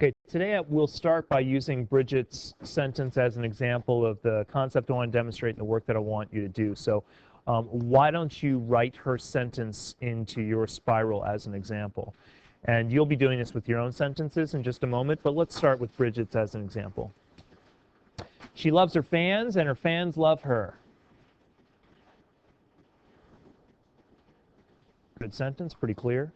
Okay, today we'll start by using Bridget's sentence as an example of the concept I want to demonstrate and the work that I want you to do. So why don't you write her sentence into your spiral as an example? And you'll be doing this with your own sentences in just a moment, but let's start with Bridget's as an example. She loves her fans, and her fans love her. Good sentence, pretty clear.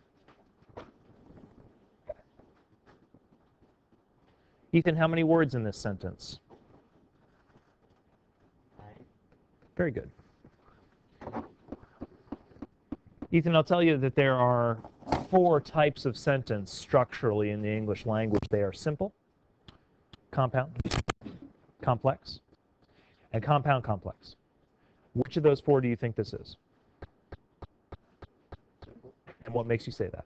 Ethan, how many words in this sentence? 9. Very good. Ethan, I'll tell you that there are 4 types of sentence structurally in the English language. They are simple, compound, complex, and compound complex. Which of those 4 do you think this is? And what makes you say that?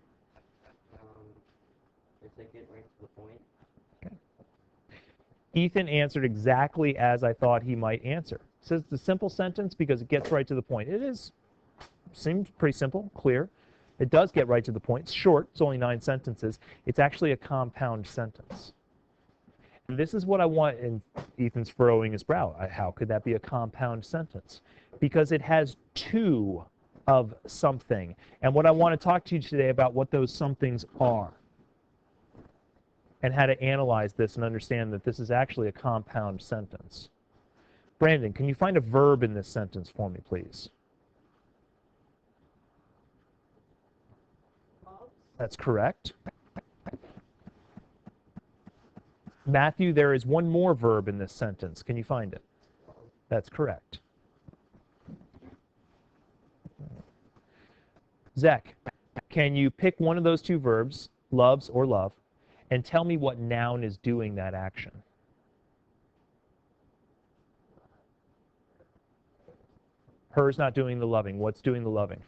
It's like get right to the point. Okay. Ethan answered exactly as I thought he might answer. It says the simple sentence because it gets right to the point. It seems pretty simple, clear. It does get right to the point. It's short. It's only 9 sentences. It's actually a compound sentence. And this is what I want, and Ethan's furrowing his brow. How could that be a compound sentence? Because it has 2 of something. And what I want to talk to you today about what those somethings are and how to analyze this and understand that this is actually a compound sentence. Brandon, can you find a verb in this sentence for me, please? That's correct. Matthew, there is one more verb in this sentence. Can you find it? That's correct. Zach, can you pick one of those 2 verbs, loves or love, and tell me what noun is doing that action? Her's not doing the loving. What's doing the loving?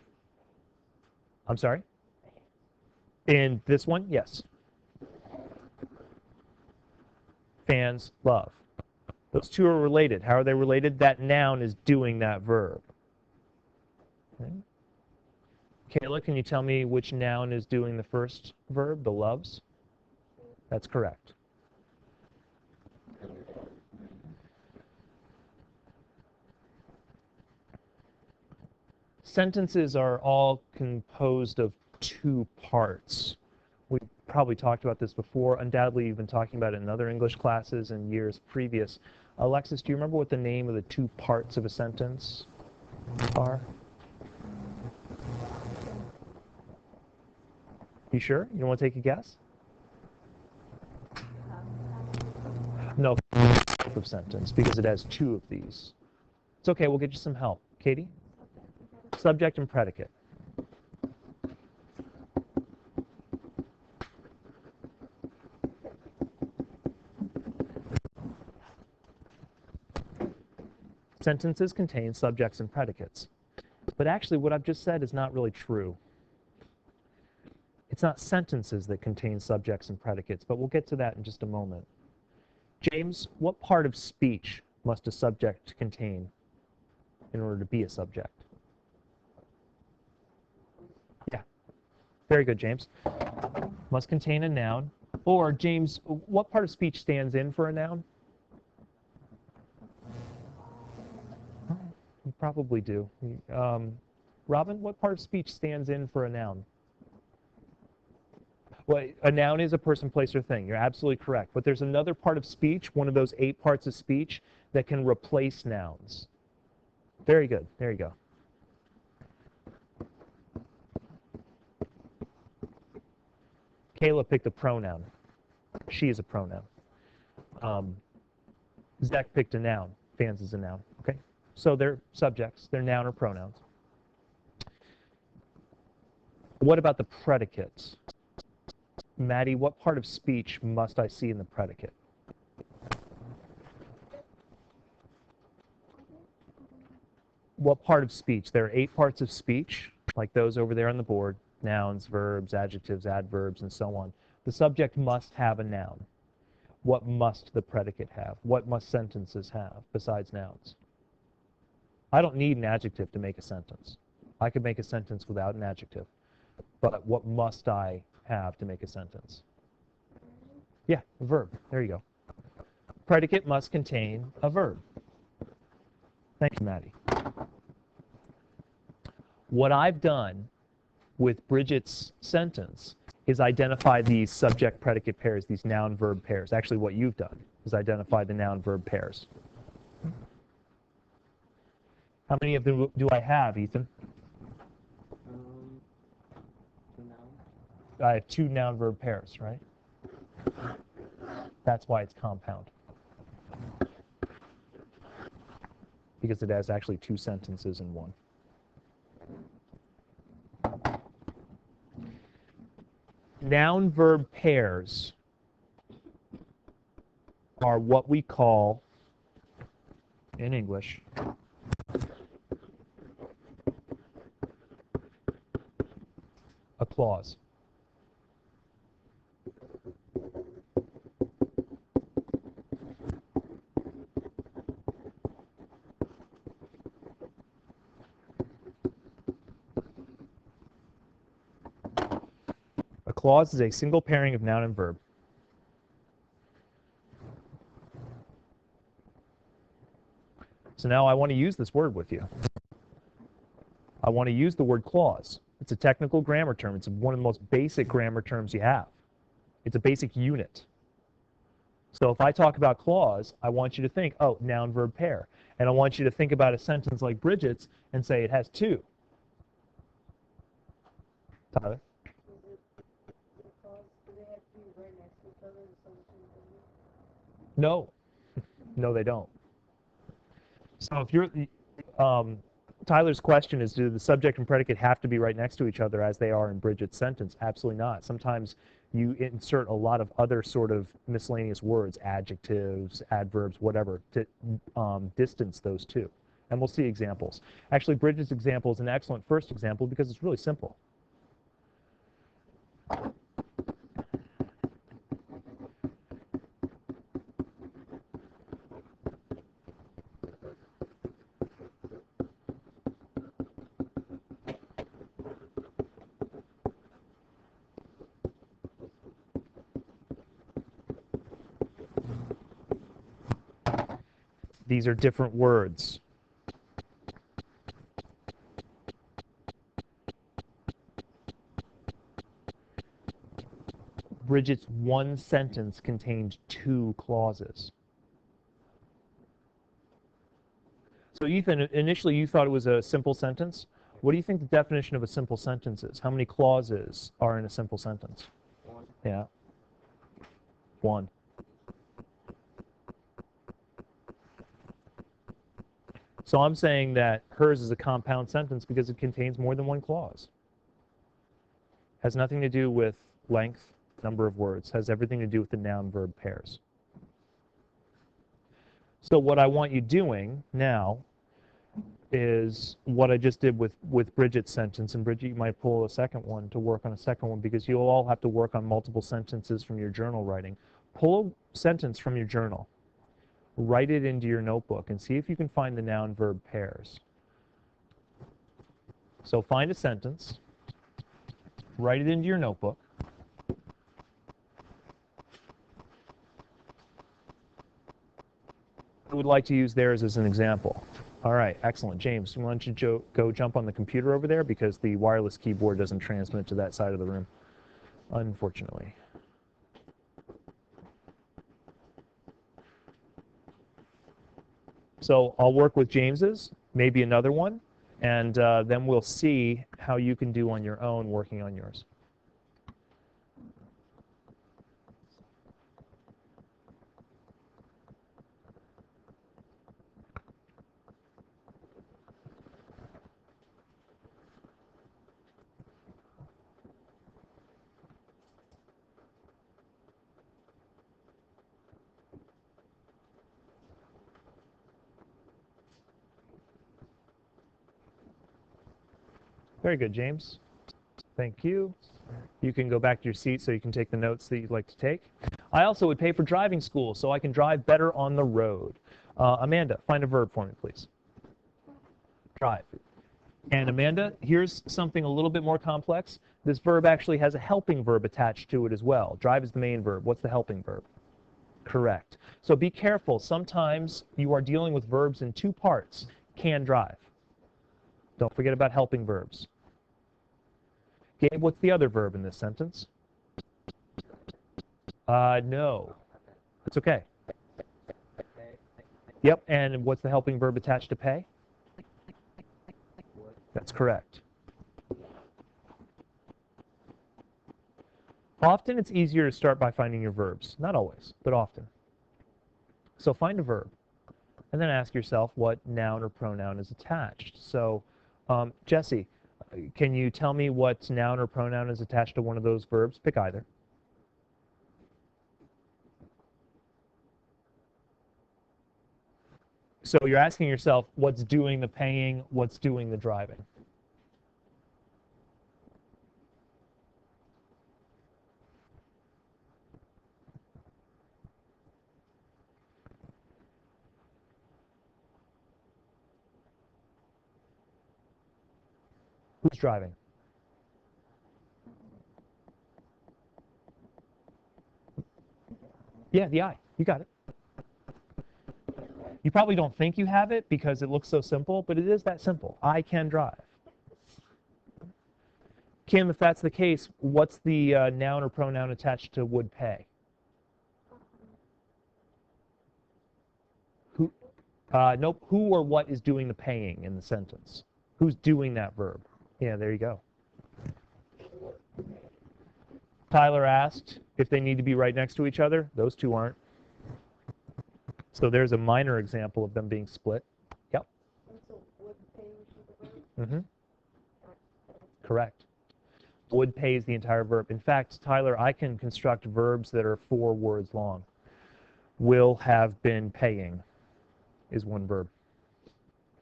I'm sorry? In this one, yes. Fans love. Those 2 are related. How are they related? That noun is doing that verb. Okay. Kayla, can you tell me which noun is doing the first verb, the loves? That's correct. Sentences are all composed of 2 parts. We've probably talked about this before. Undoubtedly, you've been talking about it in other English classes in years previous. Alexis, do you remember what the name of the 2 parts of a sentence are? You sure? You don't want to take a guess? No, of sentence, because it has 2 of these. It's okay, we'll get you some help. Katie? Subject and predicate. Sentences contain subjects and predicates. But actually, what I've just said is not really true. It's not sentences that contain subjects and predicates, but we'll get to that in just a moment. James, what part of speech must a subject contain in order to be a subject? Yeah. Very good, James. Must contain a noun. Or, James, what part of speech stands in for a noun? You probably do. Robin, what part of speech stands in for a noun? Well, a noun is a person, place, or thing. You're absolutely correct. But there's another part of speech, one of those 8 parts of speech, that can replace nouns. Very good. There you go. Kayla picked a pronoun. She is a pronoun. Zach picked a noun. Fans is a noun. Okay? So they're subjects. They're noun or pronouns. What about the predicates? Maddie, what part of speech must I see in the predicate? What part of speech? There are 8 parts of speech, like those over there on the board. Nouns, verbs, adjectives, adverbs, and so on. The subject must have a noun. What must the predicate have? What must sentences have besides nouns? I don't need an adjective to make a sentence. I could make a sentence without an adjective. But what must I have to make a sentence? Yeah, a verb. There you go. Predicate must contain a verb. Thank you, Maddie. What I've done with Bridget's sentence is identify these subject-predicate pairs, these noun-verb pairs. Actually, what you've done is identify the noun-verb pairs. How many of them do I have, Ethan? I have 2 noun-verb pairs, right? That's why it's compound. Because it has actually 2 sentences in one. Noun-verb pairs are what we call, in English, a clause. A clause is a single pairing of noun and verb. So now I want to use this word with you. I want to use the word clause. It's a technical grammar term. It's one of the most basic grammar terms you have. It's a basic unit. So if I talk about clause, I want you to think, oh, noun-verb pair. And I want you to think about a sentence like Bridget's and say it has 2. Tyler? No. No, they don't. So if you're, Tyler's question is, do the subject and predicate have to be right next to each other as they are in Bridget's sentence? Absolutely not. Sometimes you insert a lot of other sort of miscellaneous words, adjectives, adverbs, whatever, to distance those 2. And we'll see examples. Actually, Bridget's example is an excellent first example because it's really simple. These are different words. Bridget's one sentence contained 2 clauses. So Ethan, initially you thought it was a simple sentence. What do you think the definition of a simple sentence is? How many clauses are in a simple sentence? 1. Yeah. 1. So I'm saying that hers is a compound sentence because it contains more than 1 clause. Has nothing to do with length, number of words. Has everything to do with the noun-verb pairs. So what I want you doing now is what I just did with Bridget's sentence. And Bridget, you might pull a second one to work on a second one because you'll all have to work on multiple sentences from your journal writing. Pull a sentence from your journal. Write it into your notebook and see if you can find the noun-verb pairs. So find a sentence, write it into your notebook. I would like to use theirs as an example. All right, excellent. James, why don't you go jump on the computer over there because the wireless keyboard doesn't transmit to that side of the room, unfortunately. So I'll work with James's, maybe another one, and then we'll see how you can do on your own working on yours. Very good, James. Thank you. You can go back to your seat so you can take the notes that you'd like to take. I also would pay for driving school so I can drive better on the road. Amanda, find a verb for me, please. Drive. And Amanda, here's something a little bit more complex. This verb actually has a helping verb attached to it as well. Drive is the main verb. What's the helping verb? Correct. So be careful. Sometimes you are dealing with verbs in two parts. Can drive. Don't forget about helping verbs. Gabe, what's the other verb in this sentence? No. It's okay. Yep, and what's the helping verb attached to pay? That's correct. Often it's easier to start by finding your verbs. Not always, but often. So find a verb, and then ask yourself what noun or pronoun is attached. So, Jesse, can you tell me what noun or pronoun is attached to one of those verbs? Pick either. So you're asking yourself, what's doing the paying, what's doing the driving? Who's driving? Yeah, the I. You got it. You probably don't think you have it because it looks so simple, but it is that simple. I can drive. Kim, if that's the case, what's the noun or pronoun attached to would pay? Who? Nope. Who or what is doing the paying in the sentence? Who's doing that verb? Yeah, there you go. Tyler asked if they need to be right next to each other. Those two aren't. So there's a minor example of them being split. Yep. Mm-hmm. Correct. Would pays the entire verb. In fact, Tyler, I can construct verbs that are 4 words long. Will have been paying is one verb.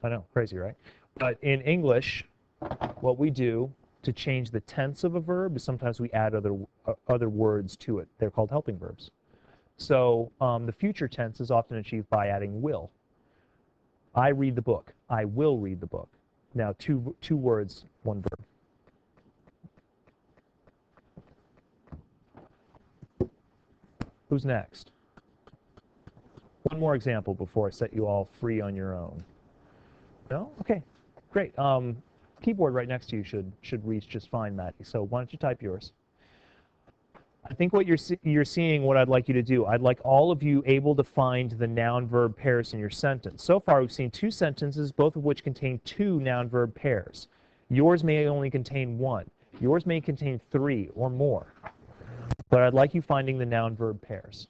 I know, crazy, right? But in English, what we do to change the tense of a verb is sometimes we add other words to it. They're called helping verbs. So the future tense is often achieved by adding will. I read the book. I will read the book. Now, two words, one verb. Who's next? One more example before I set you all free on your own. No? Okay, great. Keyboard right next to you should reach just fine, Maddie. So why don't you type yours? I think what you're seeing, what I'd like you to do, I'd like all of you able to find the noun-verb pairs in your sentence. So far, we've seen 2 sentences, both of which contain 2 noun-verb pairs. Yours may only contain 1. Yours may contain 3 or more. But I'd like you finding the noun-verb pairs.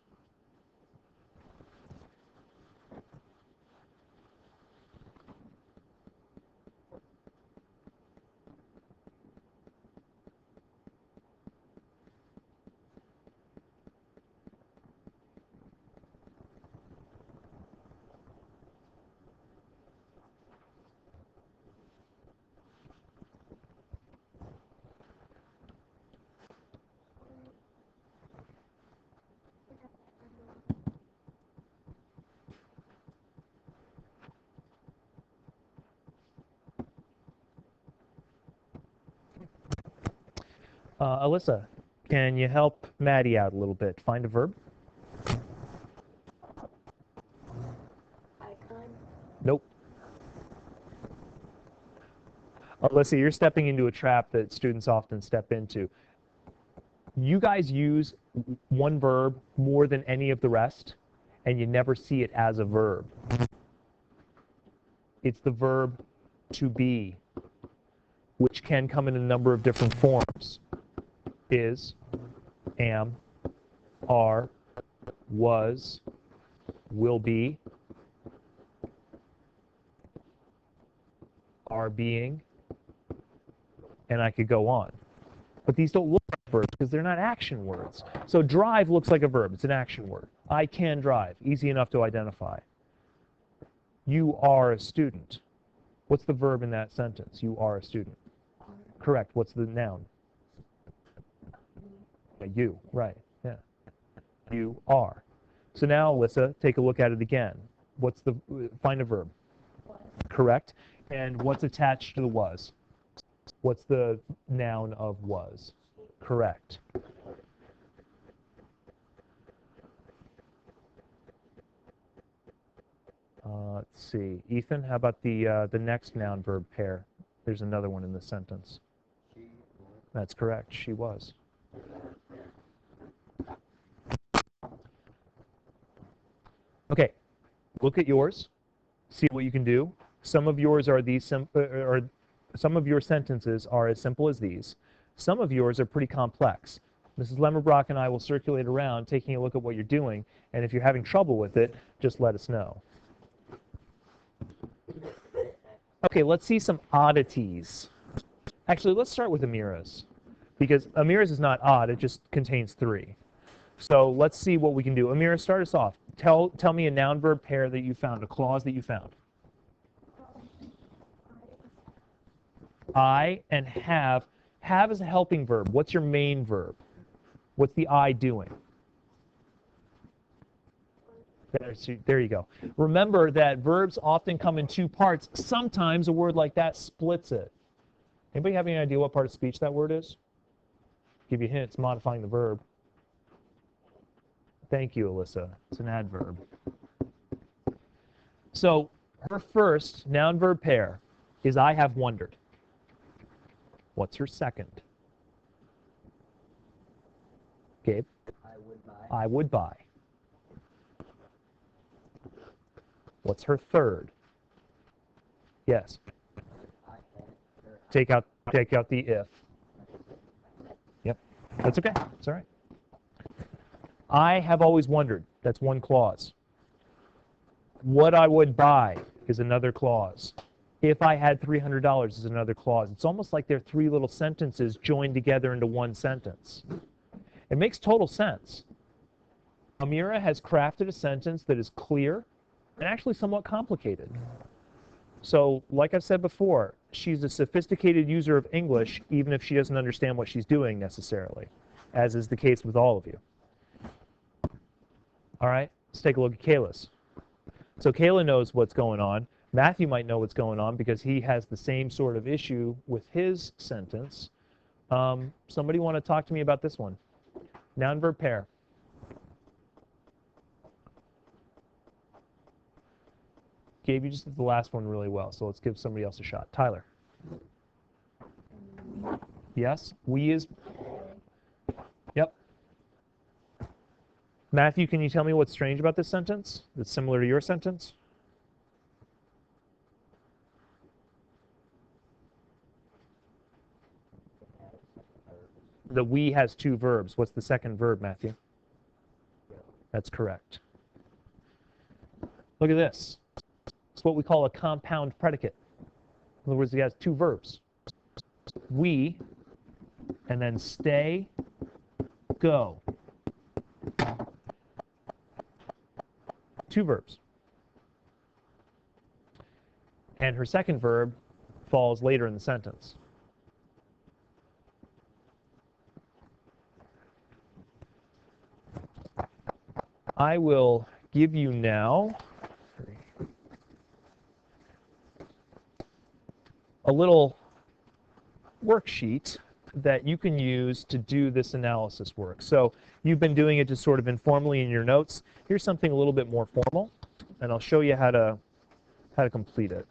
Alyssa, can you help Maddie out a little bit? Find a verb? Icon. Nope. Alyssa, you're stepping into a trap that students often step into. You guys use one verb more than any of the rest, and you never see it as a verb. It's the verb to be, which can come in a number of different forms. Is, am, are, was, will be, are being, and I could go on. But these don't look like verbs because they're not action words. So drive looks like a verb. It's an action word. I can drive. Easy enough to identify. You are a student. What's the verb in that sentence? You are a student. Correct. What's the noun? You. Right. Yeah. You are. So now, Alyssa, take a look at it again. Find a verb. Was. Correct. And what's attached to the was? What's the noun of was? Correct. Let's see. Ethan, how about the next noun verb pair? There's another one in the sentence. That's correct. She was. Okay. Look at yours. See what you can do. Some of yours are these some of your sentences are as simple as these. Some of yours are pretty complex. Mrs. Lemmerbrock and I will circulate around taking a look at what you're doing, and if you're having trouble with it, just let us know. Okay, let's see some oddities. Actually, let's start with Amira's, because Amira's is not odd, it just contains 3. So let's see what we can do. Amira, start us off. Tell me a noun verb pair that you found, a clause that you found. I and have. Have is a helping verb. What's your main verb? What's the I doing? There you go. Remember that verbs often come in 2 parts. Sometimes a word like that splits it. Anybody have any idea what part of speech that word is? Give you a hint, it's modifying the verb. Thank you, Alyssa. It's an adverb. So her first noun verb pair is I have wondered. What's her second? Gabe? I would buy. I would buy. What's her third? Yes. Take out the if. Yep. That's okay. It's all right. I have always wondered. That's one clause. What I would buy is another clause. If I had $300 is another clause. It's almost like they're 3 little sentences joined together into one sentence. It makes total sense. Amira has crafted a sentence that is clear and actually somewhat complicated. So, like I've said before, she's a sophisticated user of English even if she doesn't understand what she's doing necessarily, as is the case with all of you. All right, let's take a look at Kayla's. So Kayla knows what's going on. Matthew might know what's going on because he has the same sort of issue with his sentence. Somebody want to talk to me about this one? Noun verb pair. Gabe, you just did the last one really well, so let's give somebody else a shot. Tyler. Yes? We is... Yep. Matthew, can you tell me what's strange about this sentence that's similar to your sentence? The we has 2 verbs. What's the second verb, Matthew? That's correct. Look at this. It's what we call a compound predicate. In other words, it has 2 verbs. We, and then stay, go. 2 verbs. And her second verb falls later in the sentence. I will give you now a little worksheet that you can use to do this analysis work. So you've been doing it just sort of informally in your notes. Here's something a little bit more formal, and I'll show you how to complete it.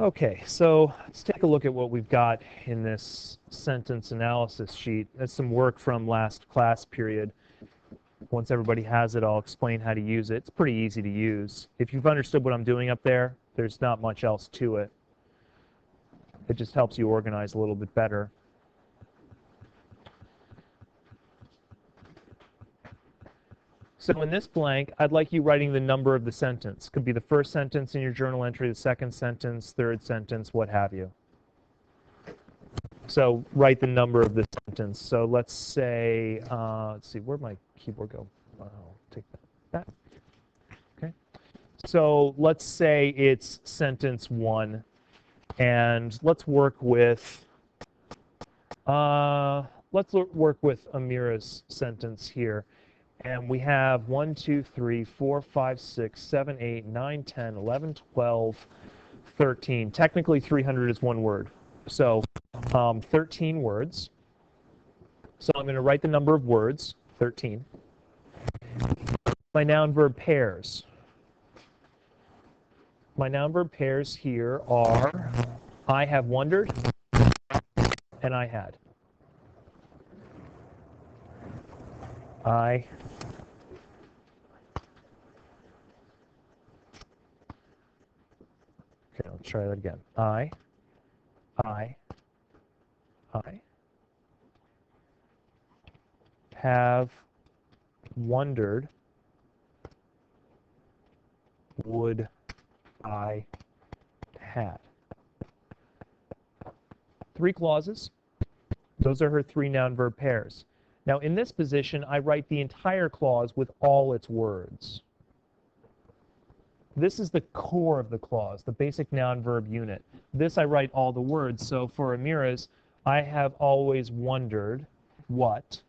Okay, so let's take a look at what we've got in this sentence analysis sheet. That's some work from last class period. Once everybody has it, I'll explain how to use it. It's pretty easy to use. If you've understood what I'm doing up there, there's not much else to it. It just helps you organize a little bit better. So in this blank, I'd like you writing the number of the sentence. Could be the first sentence in your journal entry, the second sentence, third sentence, what have you. So write the number of the sentence. So let's say, let's see, where'd my keyboard go? I'll take that. Okay. So let's say it's sentence 1, and let's work with Amira's sentence here. And we have 1, 2, 3, 4, 5, 6, 7, 8, 9, 10, 11, 12, 13. Technically, 300 is one word. So 13 words. So I'm going to write the number of words, 13. My noun-verb pairs. My noun-verb pairs here are I have wondered and I had. Okay, let's try that again. I have wondered, would I had. 3 clauses. Those are her 3 noun-verb pairs. Now in this position, I write the entire clause with all its words. This is the core of the clause, the basic noun-verb unit. This I write all the words. So for Amira's, I have always wondered what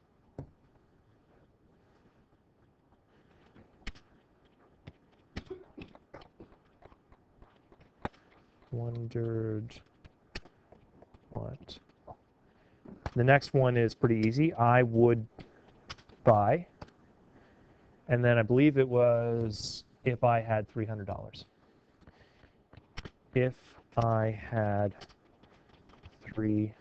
The next one is pretty easy. I would buy. And then I believe it was if I had $300. If I had $300.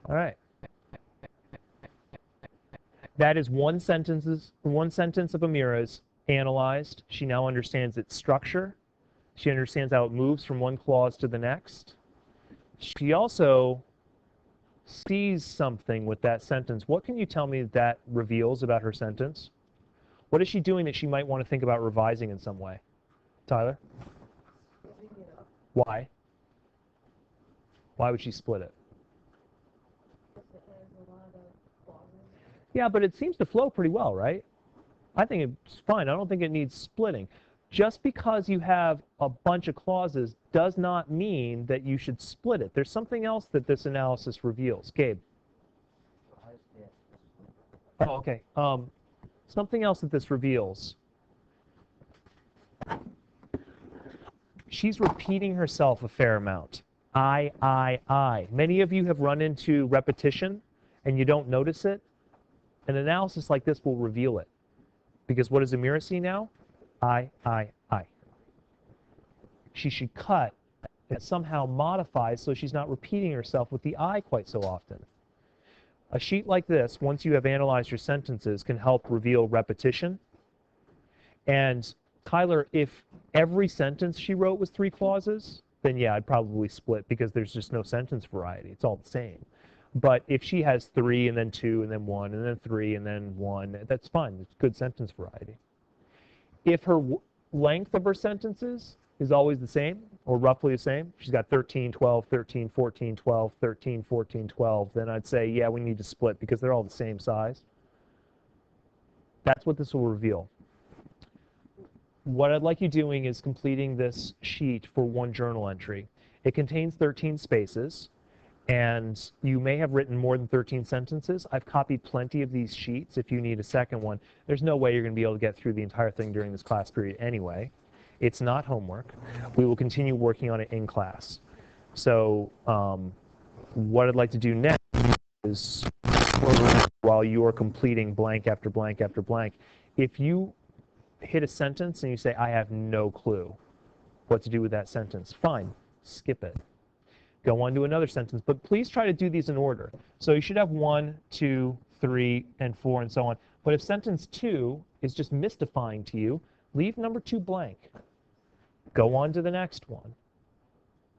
All right. That is one sentence of Amira's analyzed. She now understands its structure. She understands how it moves from one clause to the next. She also sees something with that sentence. What can you tell me that reveals about her sentence? What is she doing that she might want to think about revising in some way? Tyler? Why? Why would she split it? Yeah, but it seems to flow pretty well, right? I think it's fine. I don't think it needs splitting. Just because you have a bunch of clauses does not mean that you should split it. There's something else that this analysis reveals. Gabe? Oh, okay. Something else that this reveals. She's repeating herself a fair amount. I. Many of you have run into repetition and you don't notice it. An analysis like this will reveal it. Because what does Amira see now? I. She should cut and somehow modify so she's not repeating herself with the I quite so often. A sheet like this, once you have analyzed your sentences, can help reveal repetition. And Tyler, if every sentence she wrote was 3 clauses, then yeah, I'd probably split because there's just no sentence variety. It's all the same. But if she has 3 and then 2 and then 1 and then 3 and then 1, that's fine. It's good sentence variety. If her length of her sentences is always the same or roughly the same, she's got 13, 12, 13, 14, 12, 13, 14, 12, then I'd say, yeah, we need to split because they're all the same size. That's what this will reveal. What I'd like you doing is completing this sheet for one journal entry. It contains 13 spaces. And you may have written more than 13 sentences. I've copied plenty of these sheets if you need a second one. There's no way you're going to be able to get through the entire thing during this class period anyway. It's not homework. We will continue working on it in class. So what I'd like to do next is, while you are completing blank after blank after blank, if you hit a sentence and you say, I have no clue what to do with that sentence, fine, skip it. Go on to another sentence, but please try to do these in order. So you should have 1, 2, 3, and 4, and so on. But if sentence 2 is just mystifying to you, leave number 2 blank. Go on to the next one.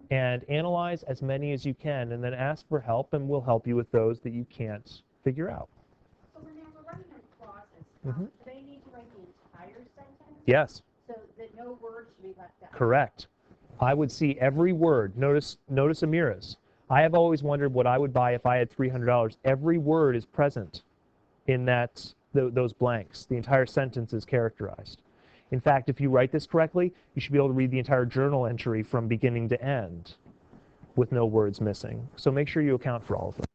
And analyze as many as you can, and then ask for help, and we'll help you with those that you can't figure out. So when we're running on clauses, do they need to write the entire sentence? Yes. So that no word should be left out? Correct. I would see every word. Notice Amira's. I have always wondered what I would buy if I had $300. Every word is present in those blanks. The entire sentence is characterized. In fact, if you write this correctly, you should be able to read the entire journal entry from beginning to end. with no words missing. So make sure you account for all of them.